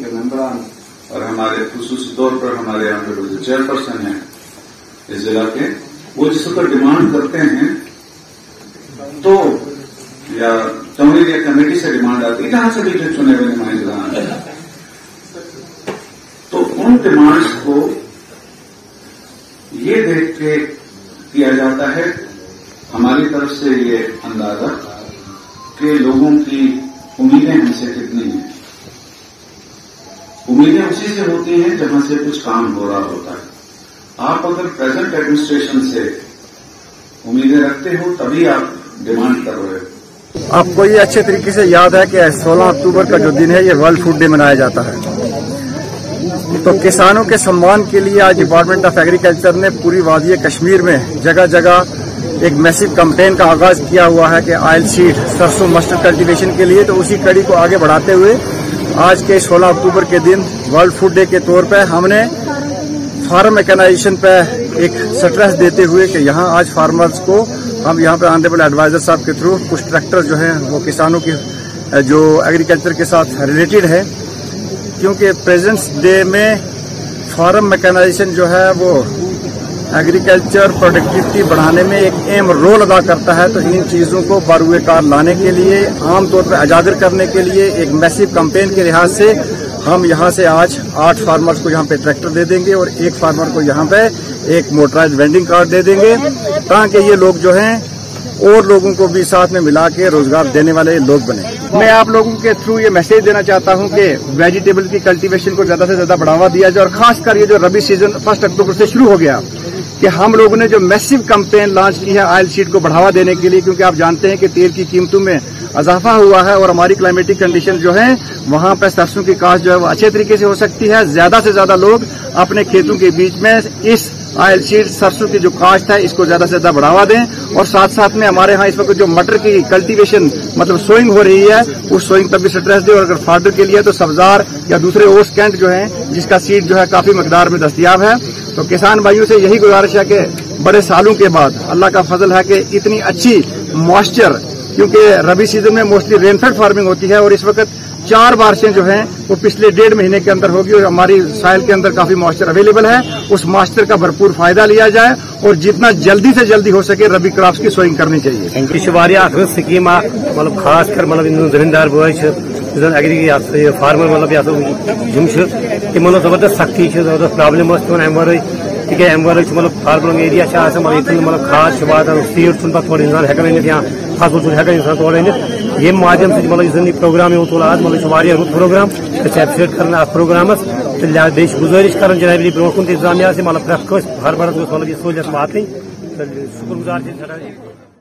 के मेंबरान और हमारे खुसूसी तौर पर हमारे यहाँ पे जो चेयरपर्सन हैं इस जिला के, वो जिस पर डिमांड करते हैं तो या चौधरी या कमेटी से डिमांड आती है जहां से भी जो चुने हुए नुमाइंदगान, तो उन डिमांड्स को ये देख के किया जाता है हमारी तरफ से ये अंदाजा कि लोगों की उम्मीदें हमसे कितनी हैं। उम्मीदें उसी से होती हैं जहां से कुछ काम हो रहा होता है। आप अगर प्रेजेंट एडमिनिस्ट्रेशन से उम्मीदें रखते हो तभी आप डिमांड कर रहे हो। आपको ये अच्छे तरीके से याद है कि 16 अक्टूबर का जो दिन है ये वर्ल्ड फूड डे मनाया जाता है। तो किसानों के सम्मान के लिए आज डिपार्टमेंट ऑफ एग्रीकल्चर ने पूरी वादी कश्मीर में जगह जगह एक मैसिव कैंपेन का आगाज किया हुआ है कि ऑयल सीड सरसों मस्टर्ड कल्टीवेशन के लिए। तो उसी कड़ी को आगे बढ़ाते हुए आज के 16 अक्टूबर के दिन वर्ल्ड फूड डे के तौर पर हमने फार्म मैकेनाइजेशन पे एक स्ट्रेस देते हुए कि यहाँ आज फार्मर्स को हम यहाँ पे ऑनरेबल एडवाइजर साहब के थ्रू कुछ ट्रैक्टर जो हैं वो किसानों की जो एग्रीकल्चर के साथ रिलेटेड है, क्योंकि प्रेजेंट्स डे में फार्म मैकेनाइजेशन जो है वो एग्रीकल्चर प्रोडक्टिविटी बढ़ाने में एक अहम रोल अदा करता है। तो इन चीज़ों को बरूए कार लाने के लिए, आमतौर पर उजागर करने के लिए एक मैसिव कैंपेन के लिहाज से हम यहाँ से आज 8 फार्मर्स को यहाँ पे ट्रैक्टर दे देंगे और एक फार्मर को यहाँ पे एक मोटराइज्ड वेंडिंग कार्ड दे देंगे, ताकि ये लोग जो हैं और लोगों को भी साथ में मिला के रोजगार देने वाले लोग बने। मैं आप लोगों के थ्रू ये मैसेज देना चाहता हूँ कि वेजिटेबल की कल्टीवेशन को ज्यादा से ज्यादा बढ़ावा दिया जाए और खासकर ये जो रबी सीजन 1 अक्टूबर से शुरू हो गया कि हम लोगों ने जो मैसिव कैंपेन लॉन्च की है ऑयल सीड को बढ़ावा देने के लिए, क्योंकि आप जानते हैं कि तेल की कीमतों में इजाफा हुआ है और हमारी क्लाइमेटिक कंडीशन जो है वहां पर सरसों की काश्त जो है वो अच्छे तरीके से हो सकती है। ज्यादा से ज्यादा लोग अपने खेतों के बीच में इस ऑयल सीड सरसों की जो काश्त है इसको ज्यादा से ज्यादा बढ़ावा दें। और साथ साथ में हमारे यहाँ इस वक्त जो मटर की कल्टीवेशन मतलब सोइंग हो रही है उस सोइंग पर भी स्ट्रेस दें। और अगर फार्डर के लिए तो सब्जार या दूसरे ओस कैंट जो है जिसका सीड जो है काफी मकदार में दस्तियाब है। तो किसान भाइयों से यही गुजारिश है कि बड़े सालों के बाद अल्लाह का फजल है कि इतनी अच्छी मॉइस्चर, क्योंकि रबी सीजन में मोस्टली रेनफेड फार्मिंग होती है और इस वक्त 4 बारिशें जो हैं वो पिछले 1.5 महीने के अंदर होगी और हमारी साइल के अंदर काफी मॉइस्चर अवेलेबल है। उस मॉइस्चर का भरपूर फायदा लिया जाए और जितना जल्दी से जल्दी हो सके रबी क्रॉप्स की सोइंग करनी चाहिए। स्कीम मतलब खास कर मतलब जमींदार बोझ एग्री फार्मर मतलब तिमो जबरदस्त सख्ती जबरदस्त प्रॉब्लम तिक मतलब फार्मर एरिया मतलब खाद वातान सीड थोड़ा इंसान हेकान या फसल हेकान इंसान तोड़ अनित ये माध्यम से मतलब प्रोग्राम तुल आज मतलब रुत प्रोग्राम एप्रिशिएट कर प्रोग्रामस तो बे गुजारिश कर जनाब ब्रो कुन इंतजामिया से मतलब प्रेत फार्मरस मतलब सहूलियत वात शुक्र गुजार।